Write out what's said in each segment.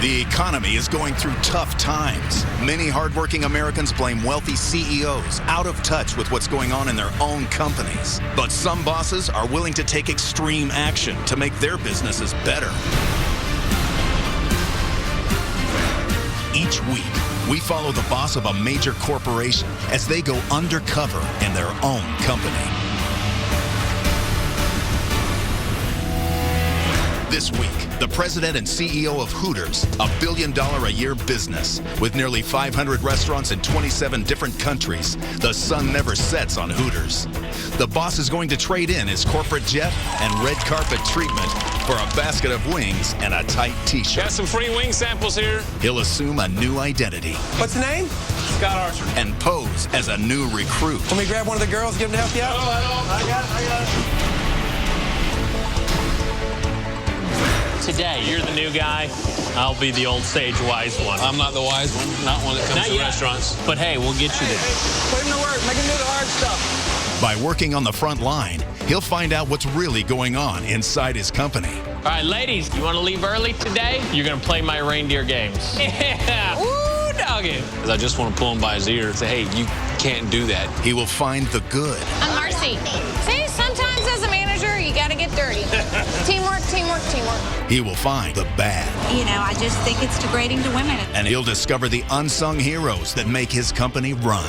The economy is going through tough times. Many hardworking Americans blame wealthy CEOs out of touch with what's going on in their own companies. But some bosses are willing to take extreme action to make their businesses better. Each week, we follow the boss of a major corporation as they go undercover in their own company. This week, the president and CEO of Hooters, a $1 billion-a-year business. With nearly 500 restaurants in 27 different countries, the sun never sets on Hooters. The boss is going to trade in his corporate jet and red carpet treatment for a basket of wings and a tight T-shirt. Got some free wing samples here. He'll assume a new identity. What's the name? Scott Archer. And pose as a new recruit. Let me grab one of the girls, get them to help you out. I got it. Today, you're the new guy. I'll be the old sage wise one. I'm not the wise one, not one that comes to restaurants. But hey, we'll get you there. Put him to work, make him do the hard stuff. By working on the front line, he'll find out what's really going on inside his company. All right, ladies, you want to leave early today? You're going to play my reindeer games. Yeah. Ooh, doggy. I just want to pull him by his ear and say, hey, you can't do that. He will find the good. I'm Marcy. See, sometimes as a manager, you got to get dirty. Teamwork, teamwork, teamwork. He will find the bad. You know, I just think it's degrading to women. And he'll discover the unsung heroes that make his company run.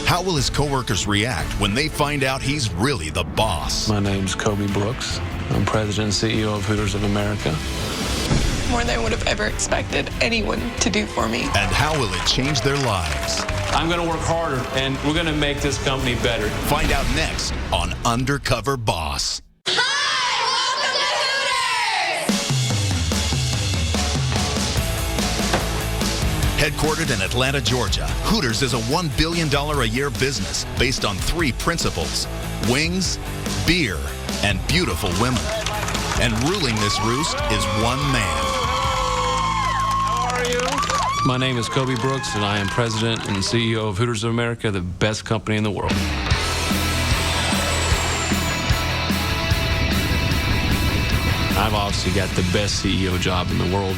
How will his coworkers react when they find out he's really the boss? My name's Coby Brooks. I'm president and CEO of Hooters of America. More than I would have ever expected anyone to do for me. And how will it change their lives? I'm going to work harder, and we're going to make this company better. Find out next on Undercover Boss. Headquartered in Atlanta, Georgia, Hooters is a $1 billion a year business based on 3 principles: wings, beer, and beautiful women. And ruling this roost is one man. How are you? My name is Coby Brooks, and I am president and CEO of Hooters of America, the best company in the world. I've obviously got the best CEO job in the world.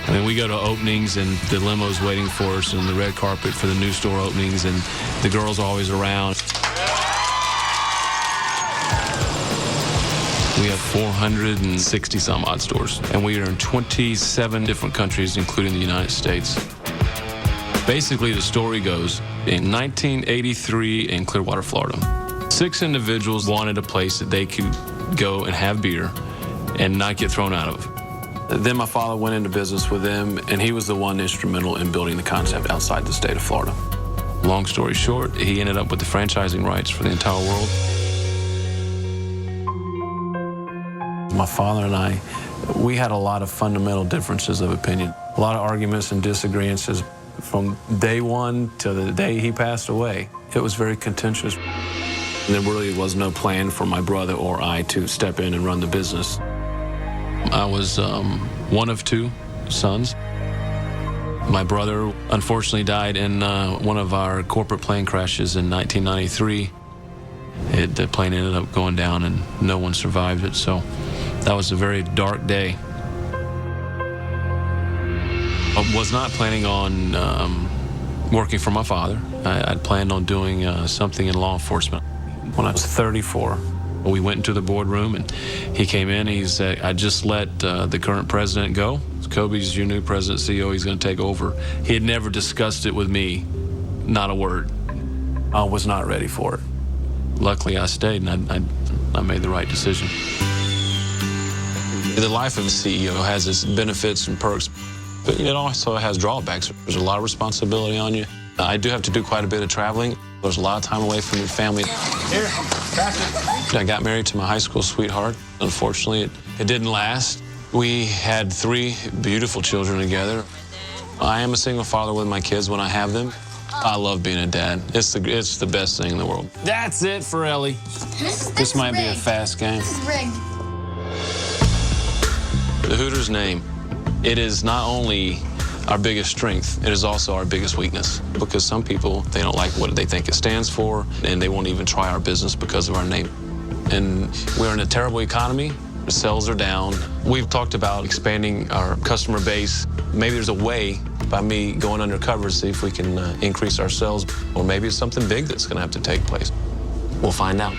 I mean, we go to openings and the limo's waiting for us and the red carpet for the new store openings, and the girls are always around. We have 460 some odd stores, and we are in 27 different countries, including the United States. Basically, the story goes, in 1983 in Clearwater, Florida, 6 individuals wanted a place that they could go and have beer and not get thrown out of. Then my father went into business with them, and he was the one instrumental in building the concept outside the state of Florida. Long story short, he ended up with the franchising rights for the entire world. My father and I, we had a lot of fundamental differences of opinion, a lot of arguments and disagreements from day one to the day he passed away. It was very contentious. And there really was no plan for my brother or I to step in and run the business. I was one of 2 sons. My brother unfortunately died in one of our corporate plane crashes in 1993. The plane ended up going down and no one survived it, so that was a very dark day. I was not planning on working for my father. I'd planned on doing something in law enforcement. When I was 34, we went into the boardroom, and he came in. He said, I just let the current president go. Coby's your new president, CEO. He's going to take over. He had never discussed it with me, not a word. I was not ready for it. Luckily, I stayed, and I made the right decision. The life of a CEO has its benefits and perks, but it also has drawbacks. There's a lot of responsibility on you. I do have to do quite a bit of traveling. There's a lot of time away from your family. Here, pass it. I got married to my high school sweetheart. Unfortunately, it didn't last. We had 3 beautiful children together. I am a single father with my kids when I have them. I love being a dad. It's the best thing in the world. That's it for Ellie. This might be a fast game. This is rigged. The Hooters name, it is not only our biggest strength, it is also our biggest weakness. Because some people, they don't like what they think it stands for, and they won't even try our business because of our name. And we're in a terrible economy, The sales are down. We've talked about expanding our customer base. Maybe there's a way by me going undercover to see if we can increase our sales, or maybe it's something big that's going to have to take place. We'll find out.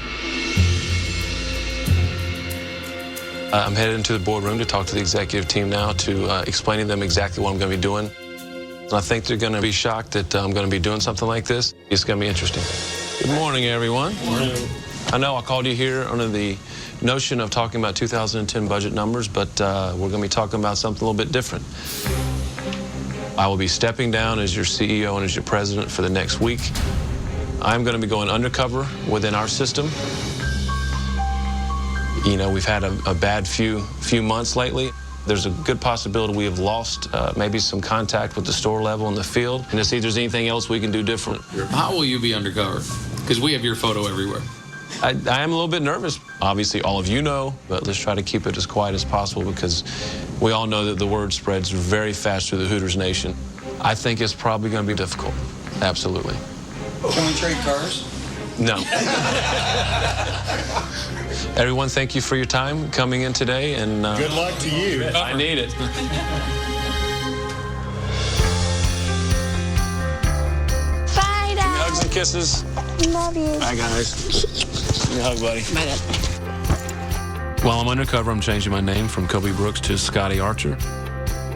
I'm headed into the boardroom to talk to the executive team now to explain to them exactly what I'm going to be doing. And I think they're going to be shocked that I'm going to be doing something like this. It's going to be interesting. Good morning, everyone. Morning. I know I called you here under the notion of talking about 2010 budget numbers, but we're going to be talking about something a little bit different. I will be stepping down as your CEO and as your president for the next week. I'm going to be going undercover within our system. You know, we've had a bad few months lately. There's a good possibility we have lost maybe some contact with the store level in the field, and to see if there's anything else we can do different. How will you be undercover? Because we have your photo everywhere. I am a little bit nervous. Obviously, all of you know, but let's try to keep it as quiet as possible because we all know that the word spreads very fast through the Hooters Nation. I think it's probably going to be difficult. Absolutely. Can we trade cars? No. Everyone, thank you for your time coming in today, and good luck to you. I need it. Bye, Dad. Hugs and kisses. Love you. Bye, guys. Give me a hug, buddy. Bye, Dad. While I'm undercover, I'm changing my name from Coby Brooks to Scotty Archer.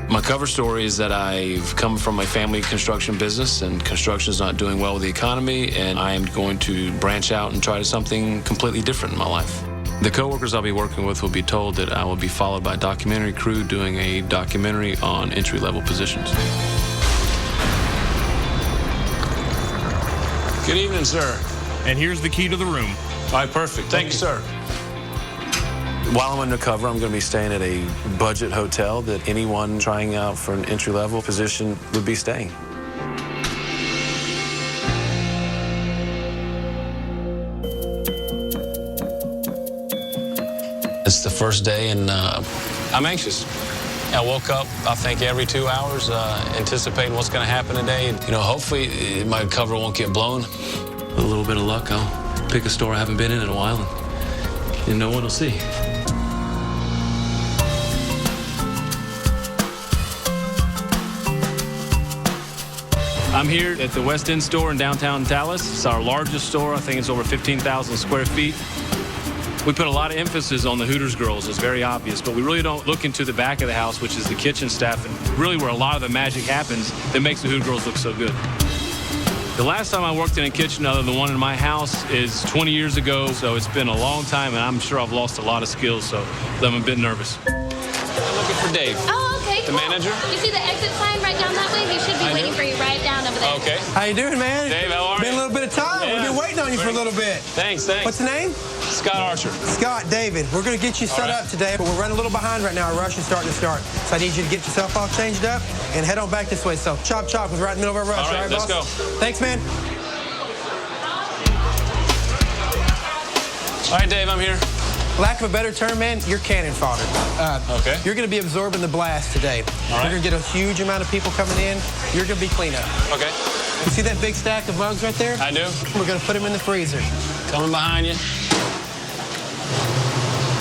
My cover story is that I've come from a family construction business, and construction is not doing well with the economy, and I am going to branch out and try something completely different in my life. The coworkers I'll be working with will be told that I will be followed by a documentary crew doing a documentary on entry-level positions. Good evening, sir. And here's the key to the room. All right, perfect. Thank you, sir. While I'm undercover, I'm going to be staying at a budget hotel that anyone trying out for an entry-level position would be staying. It's the first day, and I'm anxious. I woke up, I think, every 2 hours, anticipating what's going to happen today. You know, hopefully my cover won't get blown. With a little bit of luck, I'll pick a store I haven't been in a while, and no one will see. I'm here at the West End store in downtown Dallas. It's our largest store. I think it's over 15,000 square feet. We put a lot of emphasis on the Hooters girls. It's very obvious, but we really don't look into the back of the house, which is the kitchen staff, and really where a lot of the magic happens that makes the Hooters girls look so good. The last time I worked in a kitchen other than the one in my house is 20 years ago, so it's been a long time, and I'm sure I've lost a lot of skills, so I'm a bit nervous. I'm looking for Dave. Oh, okay, the cool. manager. You see the exit sign right down that way? He should be waiting for you right down over there. Okay. How you doing, man? Dave, how are you? Been a little bit of time. Yeah. We've been waiting on you for a little bit. Thanks. What's the name? Scott Archer. Scott, David. We're going to get you set up today, but we're running a little behind right now. Our rush is starting to start. So I need you to get yourself all changed up and head on back this way. So chop, chop. We're right in the middle of our rush. All right, let's boss? go. Thanks, man. All right, Dave, I'm here. Lack of a better term, man, you're cannon fodder. Okay. You're going to be absorbing the blast today. All right. You're going to get a huge amount of people coming in. You're going to be cleanup. Okay. You see that big stack of mugs right there? I do. We're going to put them in the freezer. Coming behind you.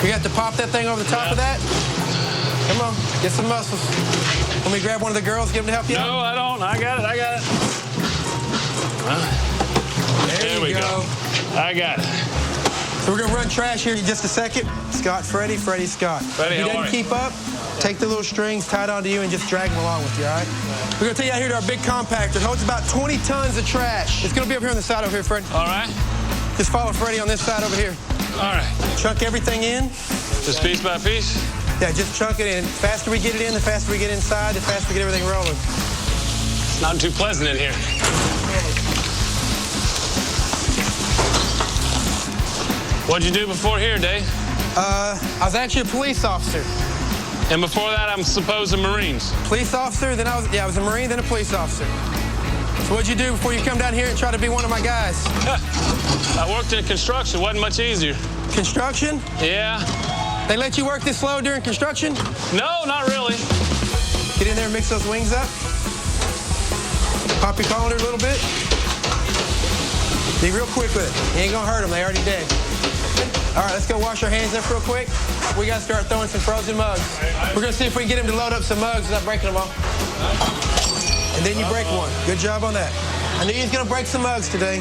You got to pop that thing over the top of that? Come on, get some muscles. Let me grab one of the girls, get them to help you out? No, I don't. I got it. There we you go. I got it. So we're going to run trash here in just a second. Scott, Freddie, Scott. Freddie, if he how are doesn't you? keep up, take the little strings tied onto you and just drag them along with you, all right? We're going to take you out here to our big compactor. It holds about 20 tons of trash. It's going to be up here on the side over here, Freddie. All right. Just follow Freddie on this side over here. All right. Chunk everything in. Just piece by piece? Yeah, just chunk it in. The faster we get it in, the faster we get inside, the faster we get everything rolling. It's not too pleasant in here. What'd you do before here, Dave? I was actually a police officer. And before that, I'm supposed a Marines. Police officer, then I was a Marine, then a police officer. So what'd you do before you come down here and try to be one of my guys? I worked in construction. Wasn't much easier. Construction? Yeah. They let you work this slow during construction? No, not really. Get in there and mix those wings up. Pop your colander a little bit. Be real quick with it. You ain't gonna hurt them, they already dead. All right, let's go wash our hands up real quick. We got to start throwing some frozen mugs. We're going to see if we can get him to load up some mugs without breaking them all. And then you break one. Good job on that. I knew he was going to break some mugs today.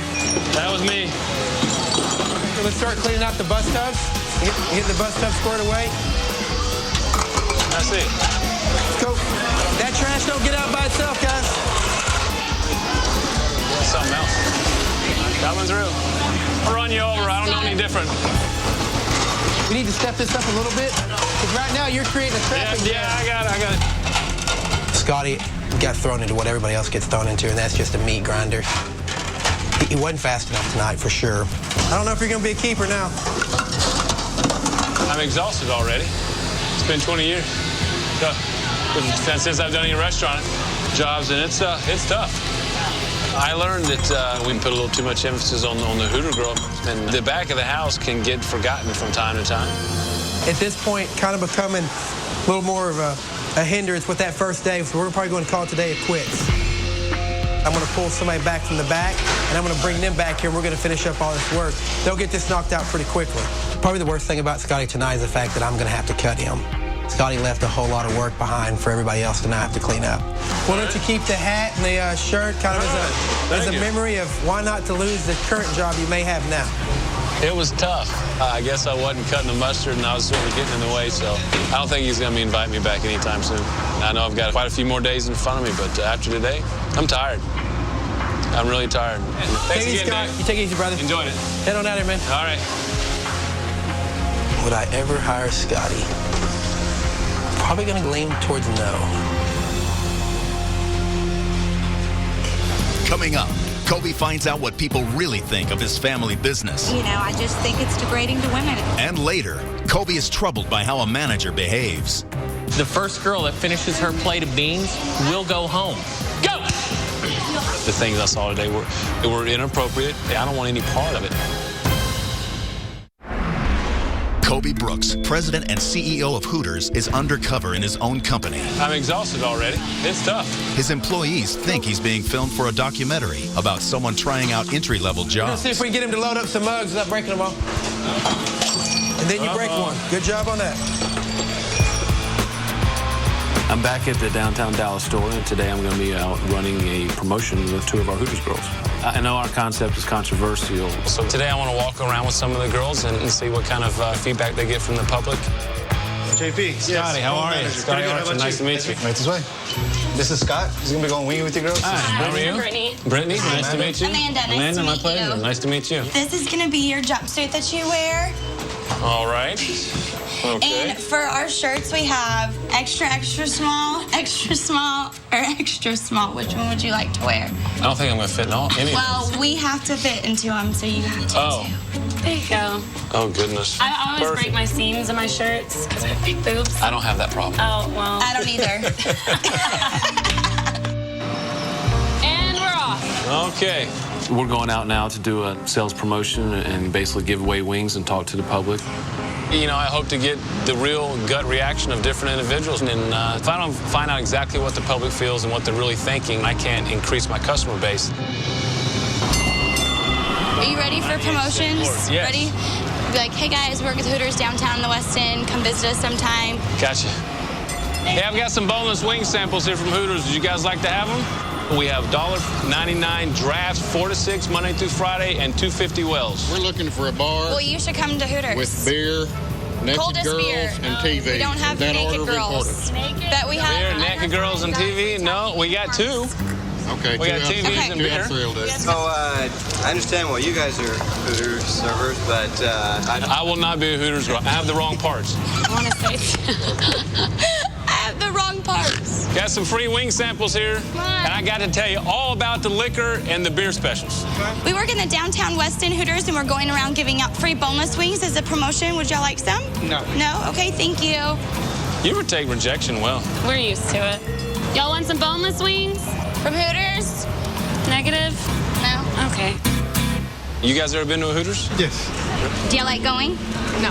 That was me. Let's start cleaning out the bus tubs. Get the bus tubs squared away. That's it. Let's go. That trash don't get out by itself, guys. Something else. Coming through. I'll run you over. I don't know any different. We need to step this up a little bit. Because right now you're creating a traffic jam. Yeah, I got it. Scotty got thrown into what everybody else gets thrown into, and that's just a meat grinder. He wasn't fast enough tonight, for sure. I don't know if you're going to be a keeper now. I'm exhausted already. It's been 20 years. Since I've done any restaurant jobs, and it's tough. I learned that we put a little too much emphasis on the Hooter grill, and the back of the house can get forgotten from time to time. At this point, kind of becoming a little more of a hindrance with that first day, so we're probably going to call today a quits. I'm going to pull somebody back from the back, and I'm going to bring them back here, and we're going to finish up all this work. They'll get this knocked out pretty quickly. Probably the worst thing about Scotty tonight is the fact that I'm going to have to cut him. Scotty left a whole lot of work behind for everybody else to not have to clean up. Why don't you keep the hat and the shirt kind of as a memory of why not to lose the current job you may have now? It was tough. I guess I wasn't cutting the mustard, and I was sort of getting in the way, so I don't think he's going to be inviting me back anytime soon. I know I've got quite a few more days in front of me, but after today, I'm tired. I'm really tired. Thanks again, Scott. Dave. You take it easy, brother. Enjoyed it. Head on out here, man. All right. Would I ever hire Scotty? Probably going to lean towards no. Coming up, Coby finds out what people really think of his family business. You know, I just think it's degrading to women. And later, Coby is troubled by how a manager behaves. The first girl that finishes her plate of beans will go home. Go! The things I saw today were inappropriate. I don't want any part of it. Coby Brooks, president and CEO of Hooters, is undercover in his own company. I'm exhausted already. It's tough. His employees think he's being filmed for a documentary about someone trying out entry-level Let's jobs. see if we can get him to load up some mugs without breaking them all. And then you break one. Good job on that. I'm back at the downtown Dallas store, and today I'm going to be out running a promotion with two of our Hooters girls. I know our concept is controversial. So today I want to walk around with some of the girls and see what kind of feedback they get from the public. JP. Scotty, how are you? Scotty Archer, nice to meet you. Right this way. This is Scott. He's going to be going winging with you girls. Hi, how are you? Brittany. Brittany, nice to meet you. Amanda, nice to my meet pleasure. you. Nice to meet you. This is going to be your jumpsuit that you wear. All right. Okay. And for our shirts, we have extra, extra small, or extra small. Which one would you like to wear? I don't think I'm going to fit in any of Well, those. we have to fit into them, so you have to, too. There you go. Oh, goodness. I always break my seams in my shirts because I have big boobs. I don't have that problem. Oh, well. I don't either. And we're off. Okay. We're going out now to do a sales promotion and basically give away wings and talk to the public. You know, I hope to get the real gut reaction of different individuals. And if I don't find out exactly what the public feels and what they're really thinking, I can't increase my customer base. Are you ready for promotions? Yes. Ready? Be like, hey guys, work with Hooters downtown in the West End. Come visit us sometime. Gotcha. Hey, I've got some boneless wing samples here from Hooters. Would you guys like to have them? We have $1.99 drafts, 4 to 6, Monday through Friday, and $2.50 wells. We're looking for a bar. Well, you should come to Hooters. With beer, naked Coldest girls, beer. and TV. We don't have That naked order girls. But we have Beer, naked girls, and TV? No, we got two. Okay, we got TVs and beer. So, I understand what you guys are Hooters servers, but I will not be a Hooters girl. I have the wrong parts. I want to say I have the wrong parts. Got some free wing samples here, and I got to tell you all about the liquor and the beer specials. We work in the downtown West End Hooters, and we're going around giving out free boneless wings as a promotion. Would y'all like some? No. No? Okay, thank you. You would take rejection well. We're used to it. Y'all want some boneless wings? From Hooters? Negative? No. Okay. You guys ever been to a Hooters? Yes. Do you like going? No.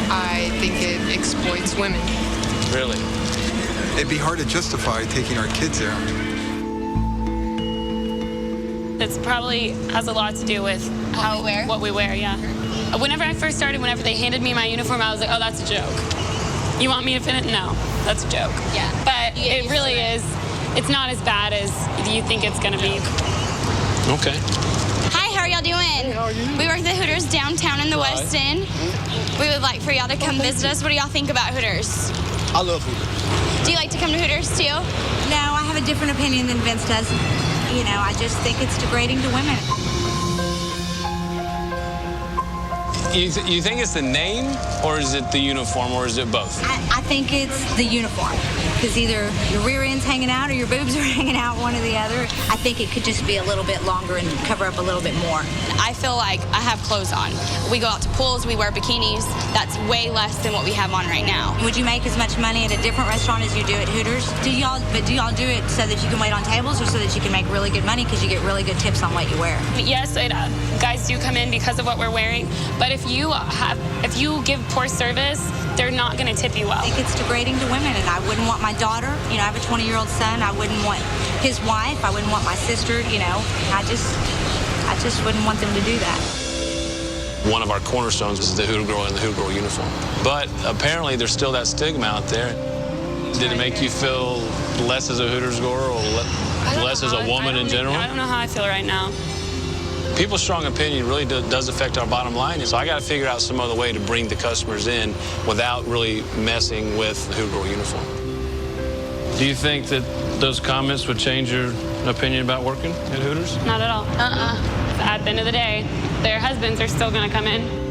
I think it exploits women. Really? It'd be hard to justify taking our kids there. It's probably has a lot to do with How we wear? What we wear, yeah. Whenever I first started, whenever they handed me my uniform, I was like, oh, that's a joke. You want me to fit it? No, that's a joke. Yeah. But it really is, it's not as bad as you think it's going to be. Okay. Hi, how are y'all doing? Hey, how are you? We work at the Hooters downtown in the West End. We would like for y'all to come visit us. What do y'all think about Hooters? I love Hooters. Do you like to come to Hooters too? No, I have a different opinion than Vince does. You know, I just think it's degrading to women. You think it's the name, or is it the uniform, or is it both? I think it's the uniform. Because either your rear end's hanging out or your boobs are hanging out, one or the other. I think it could just be a little bit longer and cover up a little bit more. I feel like I have clothes on. We go out to pools, we wear bikinis. That's way less than what we have on right now. Would you make as much money at a different restaurant as you do at Hooters? Do y'all do it so that you can wait on tables or so that you can make really good money because you get really good tips on what you wear? Yes, guys do come in because of what we're wearing, but if you give poor service, they're not going to tip you well. I think it's degrading to women, and I wouldn't want my daughter, you know, I have a 20-year-old son, I wouldn't want his wife, I wouldn't want my sister, you know, I just wouldn't want them to do that. One of our cornerstones is the Hooter Girl in the Hooter Girl uniform. But apparently there's still that stigma out there. Did it make you feel less as a Hooters girl or less as a woman in general? I don't know how I feel right now. People's strong opinion really does affect our bottom line. So I got to figure out some other way to bring the customers in without really messing with the Hooter Girl uniform. Do you think that those comments would change your opinion about working at Hooters? Not at all. At the end of the day, their husbands are still going to come in.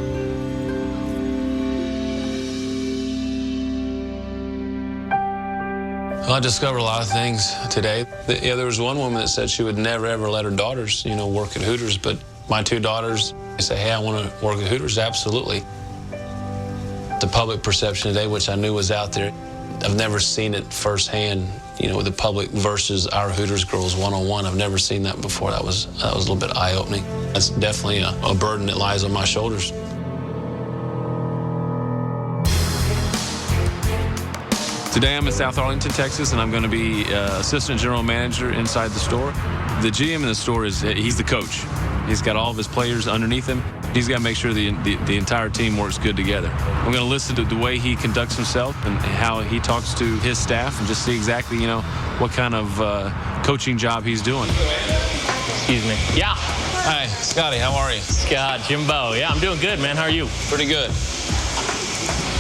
Well, I discovered a lot of things today. Yeah, there was one woman that said she would never, ever let her daughters, you know, work at Hooters. But my two daughters, they say, hey, I want to work at Hooters. Absolutely. The public perception today, which I knew was out there, I've never seen it firsthand, you know, with the public versus our Hooters girls one-on-one. I've never seen that before. That was a little bit eye-opening. That's definitely a burden that lies on my shoulders. Today I'm in South Arlington, Texas, and I'm going to be assistant general manager inside the store. The GM in the store he's the coach. He's got all of his players underneath him. He's got to make sure the entire team works good together. I'm going to listen to the way he conducts himself and how he talks to his staff and just see exactly, you know, what kind of coaching job he's doing. Excuse me. Yeah. Hi, Scotty, how are you? Scott, Jimbo. Yeah, I'm doing good, man. How are you? Pretty good.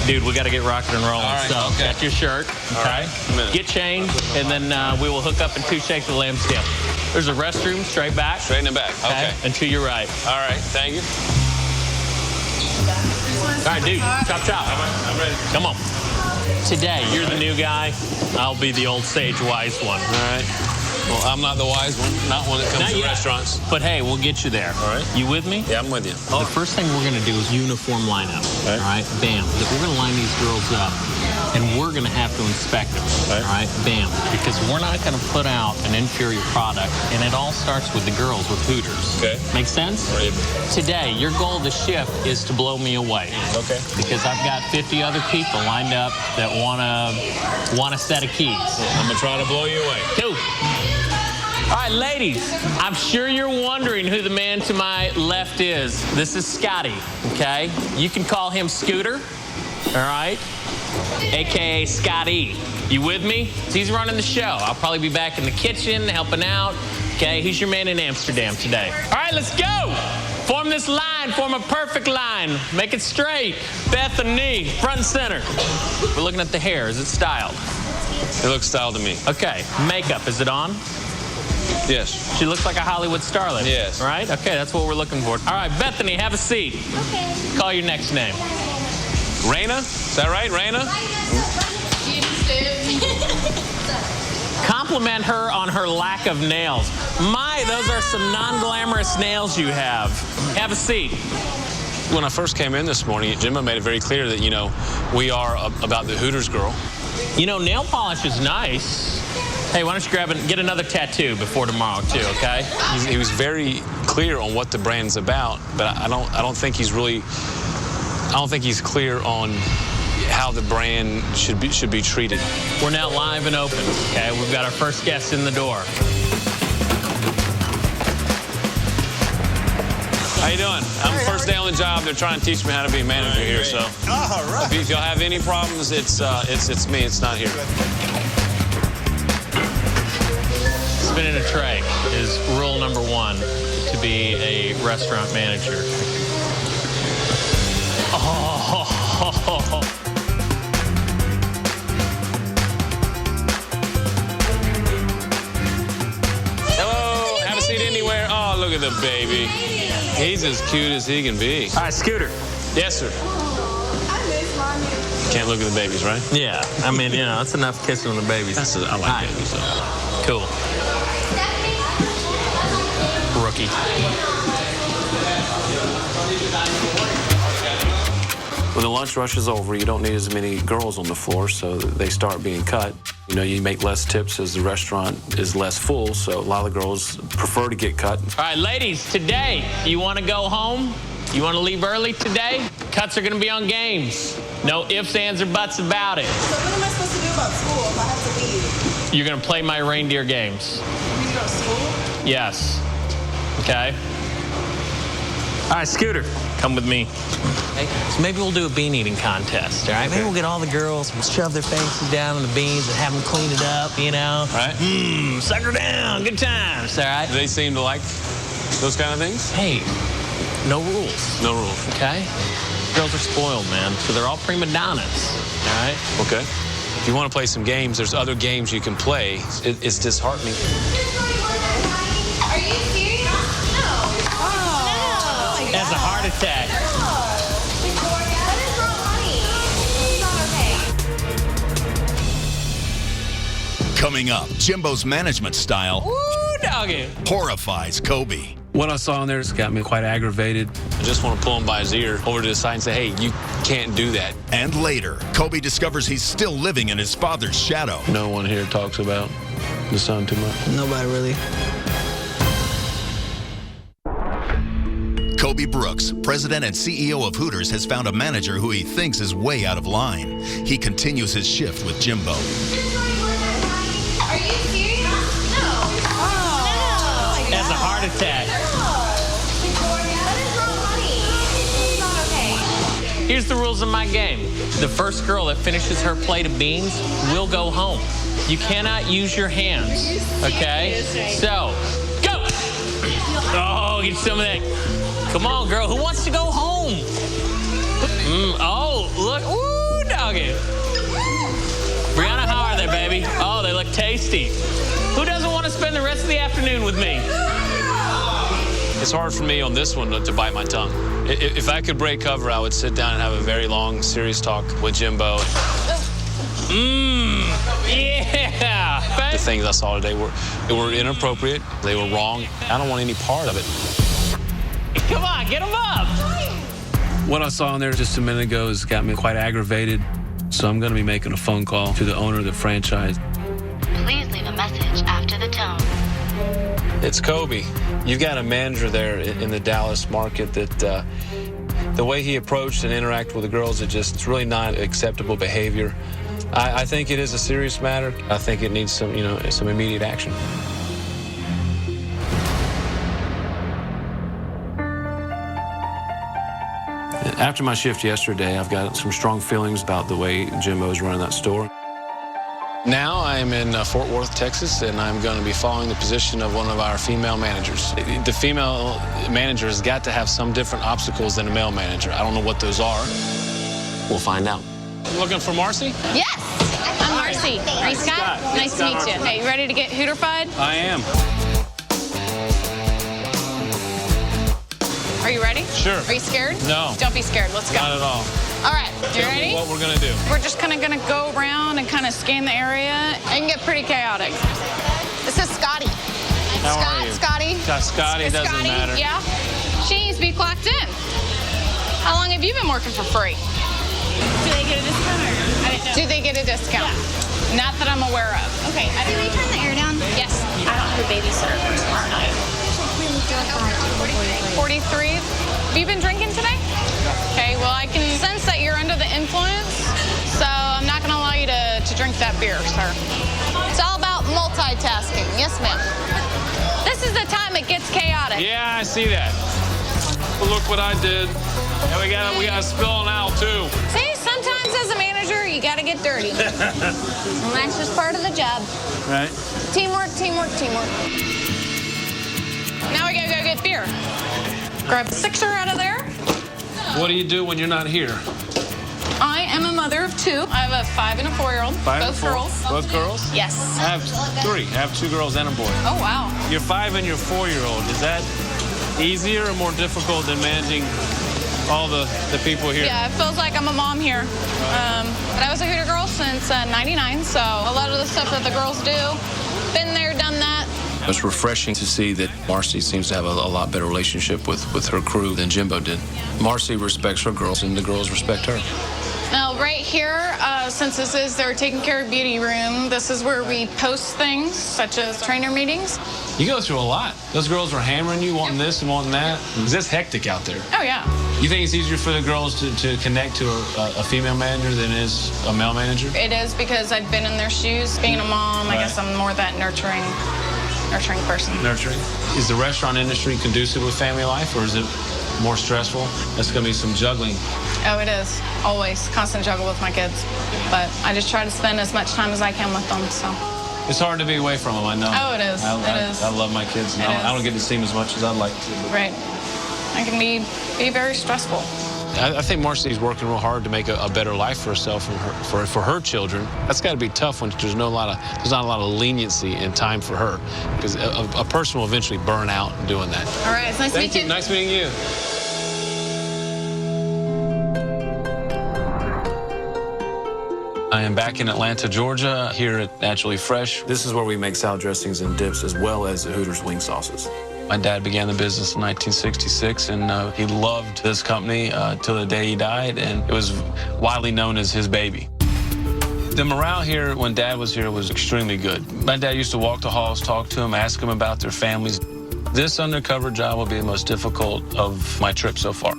Dude, we got to get rocking and rolling. All right, so, okay. Got your shirt. Okay. Right. Get changed, and then we will hook up in 2 shakes of lambskin. There's a restroom straight back. Straight in the back. Okay. And to your right. All right. Thank you. All right, dude. Chop, chop. I'm ready. Come on. Today, you're the new guy. I'll be the old sage wise one. All right. Well, I'm not the wise one, not one that comes to restaurants. But hey, we'll get you there. All right. You with me? Yeah, I'm with you. The first thing we're going to do is uniform lineup. Right. All right? Bam. We're going to line these girls up, and we're going to have to inspect them. Right. All right? Bam. Because we're not going to put out an inferior product, and it all starts with the girls with Hooters. Okay. Make sense? Right. Today, your goal of the shift is to blow me away. Okay. Because I've got 50 other people lined up that want a set of keys. I'm going to try to blow you away. Cool. All right, ladies, I'm sure you're wondering who the man to my left is. This is Scotty, okay? You can call him Scooter, all right? AKA Scotty. You with me? He's running the show. I'll probably be back in the kitchen helping out, okay? He's your man in Amsterdam today. All right, let's go. Form this line, form a perfect line. Make it straight. Bethany, front and center. We're looking at the hair. Is it styled? It looks styled to me. Okay, makeup, is it on? Yes. She looks like a Hollywood starlet. Yes. Right? Okay, that's what we're looking for. All right, Bethany, have a seat. Okay. Call your next name. Raina? Is that right, Raina? Compliment her on her lack of nails. My, those are some non-glamorous nails you have. Have a seat. When I first came in this morning, Jimbo made it very clear that, you know, we are about the Hooters girl. You know, nail polish is nice. Hey, why don't you get another tattoo before tomorrow, too, okay? He was very clear on what the brand's about, but I don't think he's clear on how the brand should be treated. We're now live and open, okay? We've got our first guest in the door. How you doing? I'm first day on the job. They're trying to teach me how to be a manager here. So All right. if y'all have any problems, it's me. It's not here. Spinning a tray is rule number 1 to be a restaurant manager. Oh. Hello. Have a seat anywhere. Oh, look at the baby. He's as cute as he can be. All right, Scooter. Yes, sir. Can't look at the babies, right? Yeah, I mean, you know, that's enough kissing on the babies. I like babies, so. Cool. Rookie. When the lunch rush is over, you don't need as many girls on the floor, so they start being cut. You know, you make less tips as the restaurant is less full, so a lot of the girls prefer to get cut. All right, ladies, today, you want to go home? You want to leave early today? Cuts are going to be on games. No ifs, ands, or buts about it. So what am I supposed to do about school if I have to leave? You're going to play my reindeer games. You need to go to school? Yes. Okay. All right, Scooter, come with me. Okay. So maybe we'll do a bean eating contest, all right? Maybe we'll get all the girls, we'll shove their faces down in the beans and have them clean it up, you know? Right. Suck her down, good times, all right? Do they seem to like those kind of things? Hey, no rules. No rules. Okay? Girls are spoiled, man, so they're all prima donnas, all right? Okay. If you want to play some games, there's other games you can play. It's disheartening. Are you serious? No. Oh. No. That's a heart attack. That is not money. It's not okay. Coming up, Jimbo's management style Ooh, doggy. horrifies Coby. What I saw in there has got me quite aggravated. I just want to pull him by his ear over to the side and say, hey, you can't do that. And later, Coby discovers he's still living in his father's shadow. No one here talks about the son too much. Nobody really. Coby Brooks, president and CEO of Hooters, has found a manager who he thinks is way out of line. He continues his shift with Jimbo. Are you serious? No. Oh. No. That's a heart attack. That is not money. It's not okay. Here's the rules of my game. The first girl that finishes her plate of beans will go home. You cannot use your hands, okay? So, go! Oh, get some of that. Come on, girl. Who wants to go home? Oh, look. Ooh, doggy. Brianna, how are they, baby? Oh, they look tasty. Who doesn't want to spend the rest of the afternoon with me? It's hard for me on this one to bite my tongue. If I could break cover, I would sit down and have a very long, serious talk with Jimbo. Yeah. The things I saw today were inappropriate. They were wrong. I don't want any part of it. Come on, get them up. What I saw in there just a minute ago has got me quite aggravated. So I'm going to be making a phone call to the owner of the franchise. Please leave a message after the tone. It's Coby. You've got a manager there in the Dallas market that the way he approached and interacted with the girls, it's really not acceptable behavior. I think it is a serious matter. I think it needs some immediate action. After my shift yesterday, I've got some strong feelings about the way Jimbo's running that store. Now I'm in Fort Worth, Texas, and I'm going to be following the position of one of our female managers. The female manager has got to have some different obstacles than a male manager. I don't know what those are. We'll find out. Looking for Marcy? Yes. I'm Marcy. Are you Scott? Nice to meet you. Hey, you ready to get Hooter-fied? I am. Are you ready? Sure. Are you scared? No. Don't be scared. Let's go. Not at all. All right. You ready? What we're going to do. We're just kind of going to go around and kind of scan the area. It can get pretty chaotic. This is Scotty. How are you? Scotty. Scotty doesn't Scotty, matter. Yeah. She needs to be clocked in. How long have you been working for free? Do they get a discount or I didn't know? Do they get a discount? Yeah. Not that I'm aware of. Okay. Can we turn the air down? Yes. I don't have a babysitter for tomorrow night. 43. Have you been drinking today? Okay, well, I can sense that you're under the influence, so I'm not going to allow you to drink that beer, sir. It's all about multitasking. Yes, ma'am. This is the time it gets chaotic. Yeah, I see that. Well, look what I did. And we got a spill on Al, too. See, sometimes as a manager, you got to get dirty. And that's just part of the job. Right. Teamwork, teamwork, teamwork. Now we got to go get beer. Grab a sixer out of there. What do you do when you're not here? I am a mother of two. I have a 5 and a 4-year-old. Both girls. Both girls? Yes. I have 3. I have 2 girls and a boy. Oh, wow. Your 5 and your 4-year-old, is that easier or more difficult than managing all the people here? Yeah, it feels like I'm a mom here. But I was a Hooter girl since '99, so a lot of the stuff that the girls do, been there, done that. It's refreshing to see that Marcy seems to have a lot better relationship with her crew than Jimbo did. Marcy respects her girls, and the girls respect her. Now, right here, since this is their taking care of beauty room, this is where we post things, such as trainer meetings. You go through a lot. Those girls are hammering you, wanting this and wanting that. Because it's hectic out there. Oh, yeah. You think it's easier for the girls to connect to a female manager than it is a male manager? It is because I've been in their shoes. Being a mom, I guess I'm more that nurturing person. Nurturing. Is the restaurant industry conducive with family life, or is it more stressful? That's going to be some juggling. Oh, it is. Always. Constant juggle with my kids. But I just try to spend as much time as I can with them, so. It's hard to be away from them, I know. Oh, it is. It is. I love my kids. And I don't get to see them as much as I'd like to. Right. It can be very stressful. I think Marcy's working real hard to make a better life for herself and for her children. That's got to be tough when there's not a lot of leniency and time for her, because a person will eventually burn out doing that. All right, it's nice to meet you. Nice meeting you. I am back in Atlanta, Georgia, here at Naturally Fresh. This is where we make salad dressings and dips, as well as the Hooters wing sauces. My dad began the business in 1966, and he loved this company till the day he died, and it was widely known as his baby. The morale here when Dad was here was extremely good. My dad used to walk the halls, talk to them, ask them about their families. This undercover job will be the most difficult of my trip so far.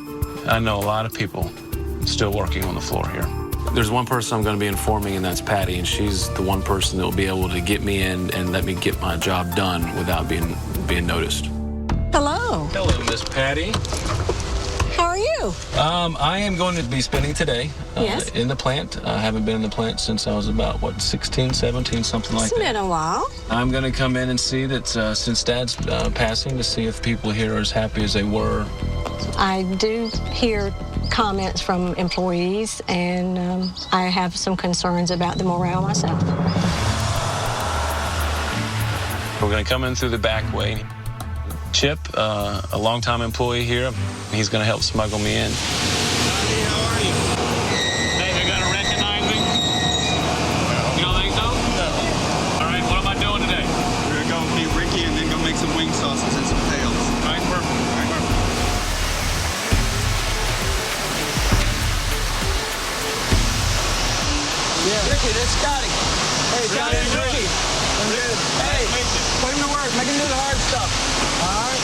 I know a lot of people still working on the floor here. There's one person I'm going to be informing, and that's Patty, and she's the one person that will be able to get me in and let me get my job done without being noticed. Hello. Hello, Miss Patty. How are you? I am going to be spending today Yes. in the plant. I haven't been in the plant since I was about, 16, 17, something like that. It's been a while. I'm going to come in and see that since Dad's passing, to see if people here are as happy as they were. I do hear comments from employees, and I have some concerns about the morale myself. We're going to come in through the back way. Chip, a longtime employee here, he's going to help smuggle me in. Hey, how are you? Hey, they're going to recognize me? You don't think so? No. All right, what am I doing today? We're going to go meet Ricky and then go make some wing sauces and some tails. All right, perfect. All right, perfect. Yeah. Ricky, that's Scotty. Hey, Scotty and Ricky. I'm good. Hey, put him to work. Make him do the hard stuff. All right?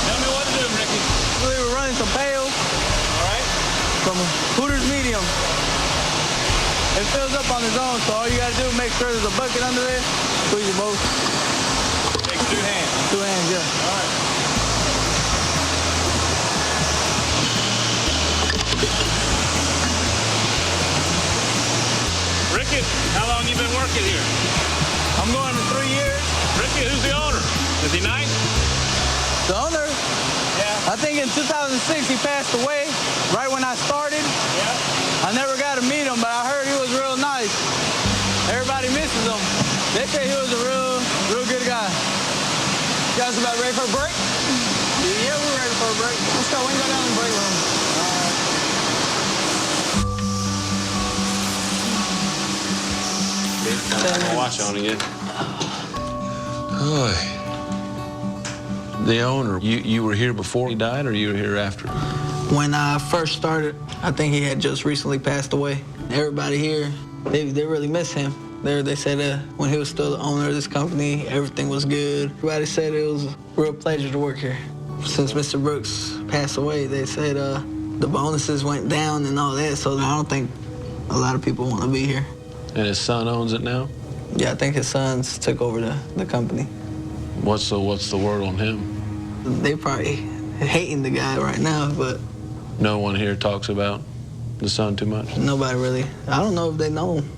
Tell me what to do, Ricky. We were running some pails. All right. From Hooters Medium. It fills up on its own, so all you got to do is make sure there's a bucket under there. Squeeze it both. Take 2 hands. 2 hands, yeah. All right. Ricky, how long you been working here? I'm going for 3 years. Ricky, who's the owner? Is he nice? The owner? Yeah. I think in 2006 he passed away, right when I started. Yeah. I never got to meet him, but I heard he was real nice. Everybody misses him. They say he was a real good guy. You guys about ready for a break? Yeah, we're ready for a break. Let's go. We can go down in the break room. I'll watch on again. The owner, you were here before he died, or you were here after? When I first started, I think he had just recently passed away. Everybody here, they really miss him. They said when he was still the owner of this company, everything was good. Everybody said it was a real pleasure to work here. Since Mr. Brooks passed away, they said the bonuses went down and all that, so I don't think a lot of people want to be here. And his son owns it now? Yeah, I think his sons took over the company. What's the word on him? They probably hating the guy right now, but no one here talks about the son too much? Nobody really. I don't know if they know him.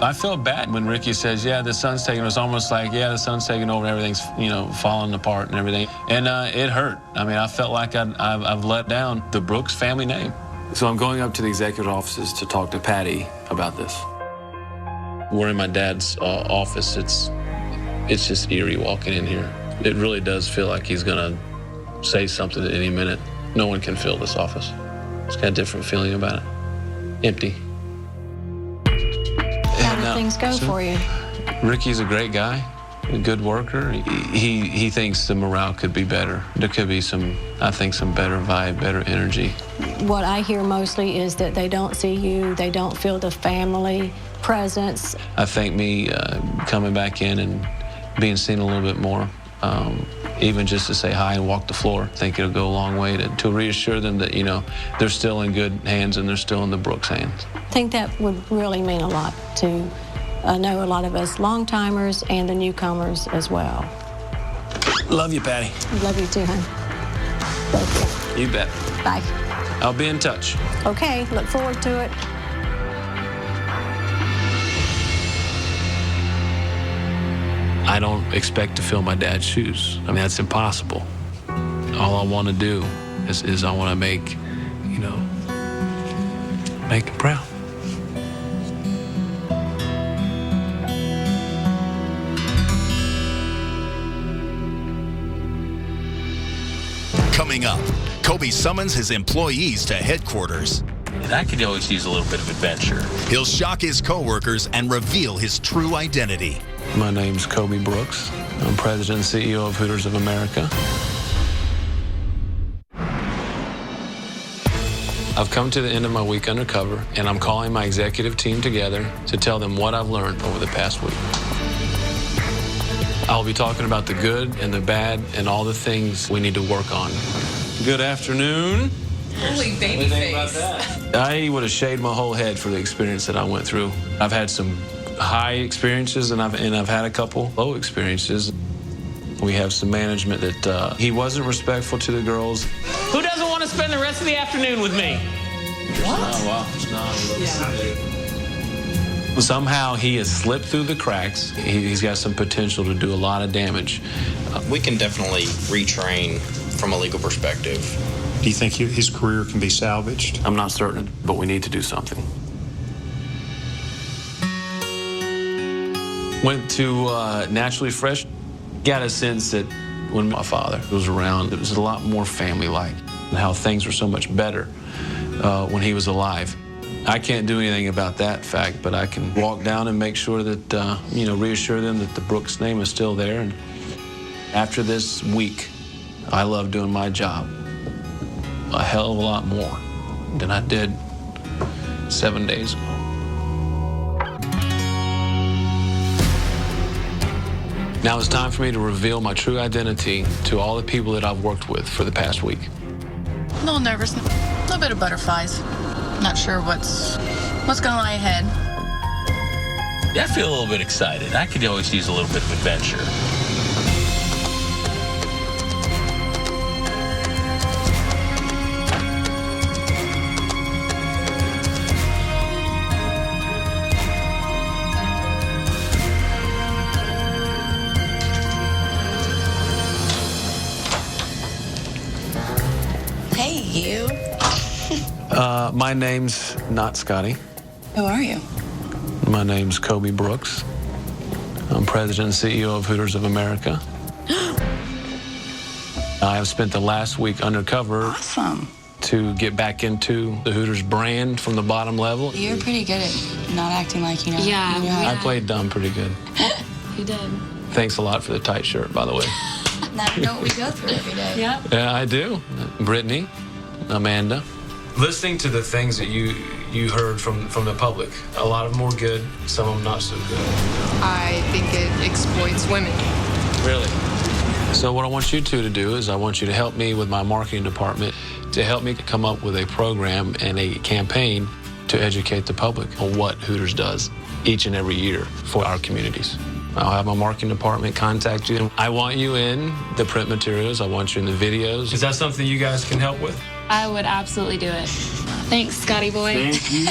I feel bad when Ricky says, yeah, the son's taking, it's almost like, yeah, the son's taking over and everything's, falling apart and everything. And it hurt. I mean, I felt like I've let down the Brooks family name. So I'm going up to the executive offices to talk to Patty about this. We're in my dad's office. It's just eerie walking in here. It really does feel like he's gonna say something at any minute. No one can fill this office. It's got a different feeling about it. Empty. How do things go for you? Ricky's a great guy, a good worker. He thinks the morale could be better. There could be some better vibe, better energy. What I hear mostly is that they don't see you, they don't feel the family presence. I think me coming back in and being seen a little bit more, even just to say hi and walk the floor, I think it'll go a long way to reassure them that, they're still in good hands and they're still in the Brooks hands. I think that would really mean a lot to know a lot of us long-timers and the newcomers as well. Love you, Patty. Love you too, hon. You bet. Bye. I'll be in touch. Okay, look forward to it. I don't expect to fill my dad's shoes. I mean, that's impossible. All I want to do is I want to make him proud. Coming up, Coby summons his employees to headquarters. I could always use a little bit of adventure. He'll shock his coworkers and reveal his true identity. My name's Coby Brooks. I'm President and CEO of Hooters of America. I've come to the end of my week undercover, and I'm calling my executive team together to tell them what I've learned over the past week. I'll be talking about the good and the bad and all the things we need to work on. Good afternoon. Holy baby face. I would have shaved my whole head for the experience that I went through. I've had some high experiences and I've had a couple low experiences. We have some management that he wasn't respectful to the girls. Who doesn't want to spend the rest of the afternoon with me? What? Oh, wow. Yeah. Somehow he has slipped through the cracks. He's got some potential to do a lot of damage. We can definitely retrain from a legal perspective. Do you think his career can be salvaged? I'm not certain, but we need to do something. Went to Naturally Fresh. Got a sense that when my father was around, it was a lot more family-like, and how things were so much better when he was alive. I can't do anything about that fact, but I can walk down and make sure that, reassure them that the Brooks name is still there. And after this week, I love doing my job a hell of a lot more than I did 7 days ago. Now it's time for me to reveal my true identity to all the people that I've worked with for the past week. A little nervous, a little bit of butterflies. Not sure what's gonna lie ahead. Yeah, I feel a little bit excited. I could always use a little bit of adventure. Hey, you. My name's not Scotty. Who are you? My name's Coby Brooks. I'm President and CEO of Hooters of America. I have spent the last week undercover. Awesome. To get back into the Hooters brand from the bottom level. You're pretty good at not acting like you know. Yeah. I played dumb pretty good. You did. Thanks a lot for the tight shirt, by the way. Now you know what we go through every day. Yep. Yeah, I do. Brittany, Amanda. Listening to the things that you heard from the public, a lot of them were good, some of them not so good. I think it exploits women. Really? So what I want you two to do is I want you to help me with my marketing department to help me come up with a program and a campaign to educate the public on what Hooters does each and every year for our communities. I'll have my marketing department contact you. I want you in the print materials. I want you in the videos. Is that something you guys can help with? I would absolutely do it. Thanks, Scotty boy. Thank you.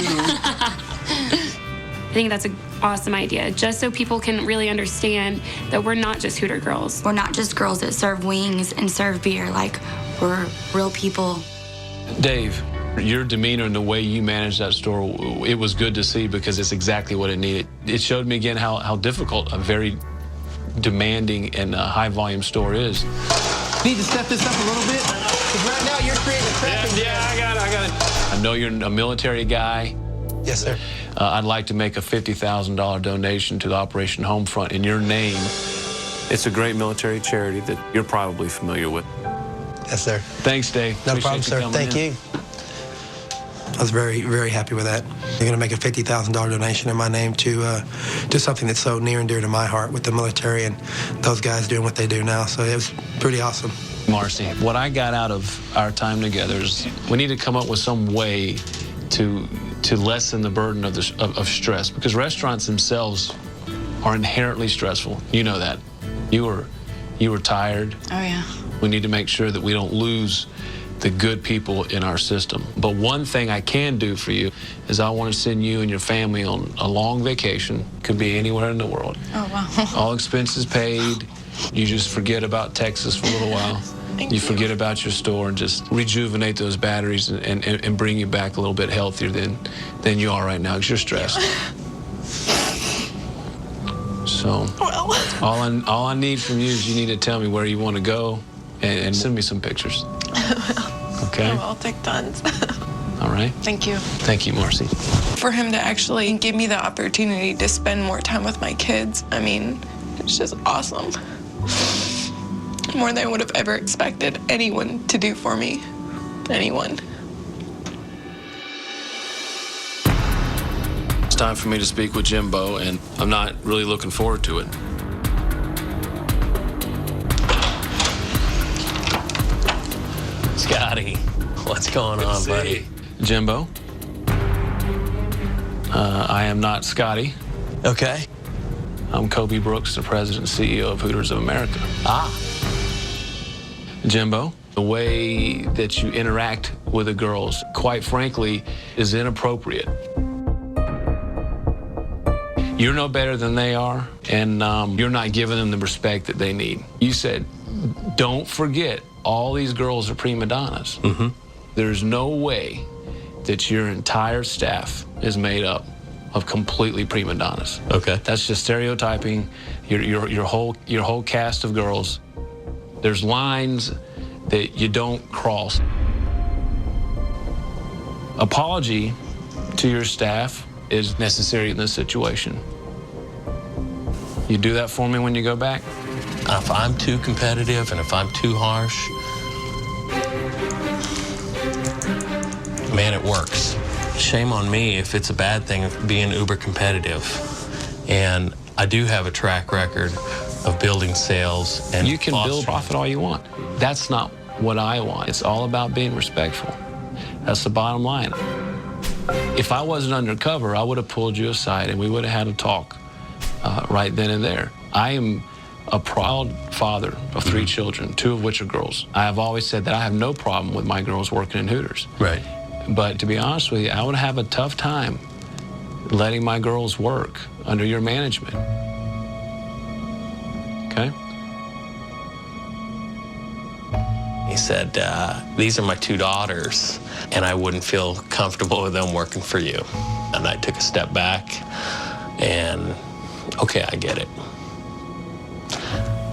I think that's an awesome idea, just so people can really understand that we're not just Hooter girls. We're not just girls that serve wings and serve beer. Like, we're real people. Dave, your demeanor and the way you managed that store, it was good to see because it's exactly what it needed. It showed me again how difficult a very demanding and high-volume store is. Need to step this up a little bit, because right now you're creating a traffic jam. Yeah, I got it. I know you're a military guy. Yes, sir. I'd like to make a $50,000 donation to the Operation Homefront in your name. It's a great military charity that you're probably familiar with. Yes, sir. Thanks, Dave. No Appreciate problem, sir. coming Thank in. you. I was very, very happy with that. You're going to make a $50,000 donation in my name to something that's so near and dear to my heart with the military and those guys doing what they do now. So it was pretty awesome. Marcy, what I got out of our time together is we need to come up with some way to lessen the burden of stress, because restaurants themselves are inherently stressful. You know that. You were tired. Oh, yeah. We need to make sure that we don't lose the good people in our system. But one thing I can do for you is I want to send you and your family on a long vacation. Could be anywhere in the world. Oh, wow. All expenses paid. You just forget about Texas for a little while. You forget about your store and just rejuvenate those batteries and bring you back a little bit healthier than you are right now, because you're stressed. So all I need from you is you need to tell me where you want to go and send me some pictures. Okay? I'll take tons. All right. Thank you. Thank you, Marcy. For him to actually give me the opportunity to spend more time with my kids, I mean, it's just awesome. More than I would have ever expected anyone to do for me. Anyone. It's time for me to speak with Jimbo, and I'm not really looking forward to it. Scotty, what's going on, buddy? Jimbo, I am not Scotty. Okay. I'm Coby Brooks, the president and CEO of Hooters of America. Ah. Jimbo, the way that you interact with the girls, quite frankly, is inappropriate. You're no better than they are, and you're not giving them the respect that they need. You said, don't forget, all these girls are prima donnas. Mm-hmm. There's no way that your entire staff is made up of completely prima donnas. Okay. That's just stereotyping your whole cast of girls. There's lines that you don't cross. Apology to your staff is necessary in this situation. You do that for me when you go back? If I'm too competitive and if I'm too harsh, man, it works. Shame on me if it's a bad thing of being uber competitive. And I do have a track record of building sales and you can build profit all you want. That's not what I want. It's all about being respectful. That's the bottom line. If I wasn't undercover, I would have pulled you aside and we would have had a talk right then and there. I am a proud father of 3 children, 2 of which are girls. I have always said that I have no problem with my girls working in Hooters. Right. But to be honest with you, I would have a tough time letting my girls work under your management. Okay? He said, these are my 2 daughters, and I wouldn't feel comfortable with them working for you. And I took a step back, and okay, I get it.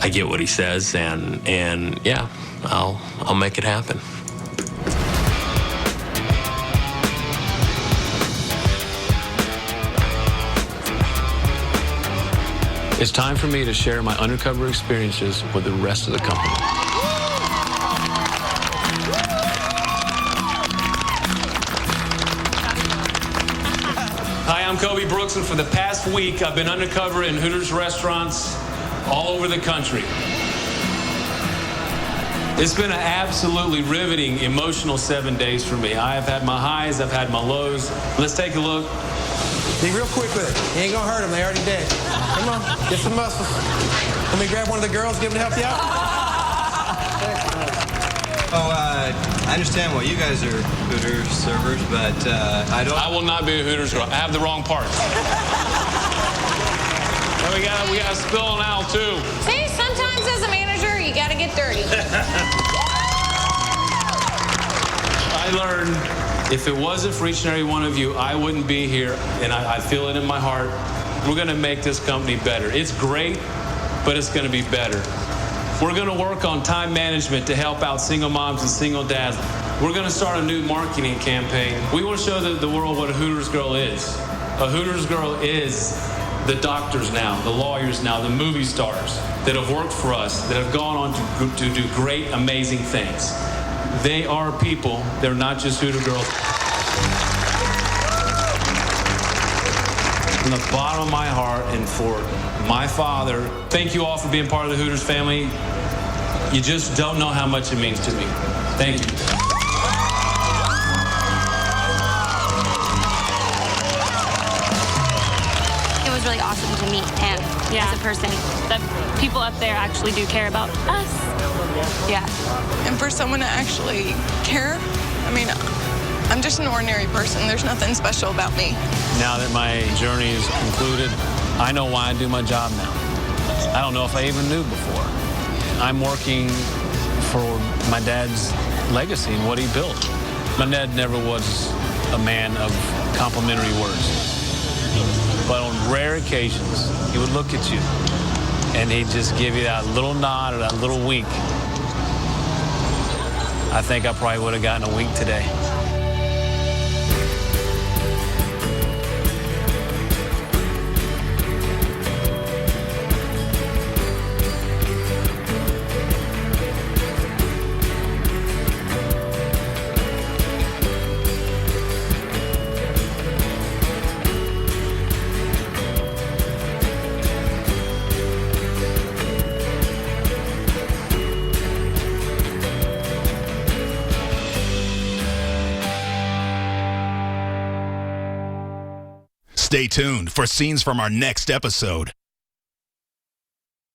I get what he says, and yeah, I'll make it happen. It's time for me to share my undercover experiences with the rest of the company. Hi, I'm Coby Brooks, and for the past week, I've been undercover in Hooters restaurants all over the country. It's been an absolutely riveting, emotional 7 days for me. I have had my highs, I've had my lows. Let's take a look Be real quick with it. You ain't gonna hurt them. They already dead. Come on, get some muscles. Let me grab one of the girls, give them to help you out. Oh, I understand why you guys are Hooters servers, but I don't. I will not be a Hooters girl. I have the wrong parts. And we got a spill on aisle 2. See, sometimes as a manager, you gotta get dirty. I learned if it wasn't for each and every one of you, I wouldn't be here, and I feel it in my heart. We're going to make this company better. It's great, but it's going to be better. We're going to work on time management to help out single moms and single dads. We're going to start a new marketing campaign. We want to show the world what a Hooters girl is. A Hooters girl is the doctors now, the lawyers now, the movie stars that have worked for us, that have gone on to do great, amazing things. They are people. They're not just Hooter girls. From the bottom of my heart and for my father, thank you all for being part of the Hooters family. You just don't know how much it means to me. Thank you. It was really awesome to meet him as a person. The people up there actually do care about us. Yeah. And for someone to actually care, I mean, I'm just an ordinary person. There's nothing special about me. Now that my journey is concluded, I know why I do my job now. I don't know if I even knew before. I'm working for my dad's legacy and what he built. My dad never was a man of complimentary words. But on rare occasions, he would look at you and he'd just give you that little nod or that little wink. I think I probably would have gotten a wink today. Stay tuned for scenes from our next episode.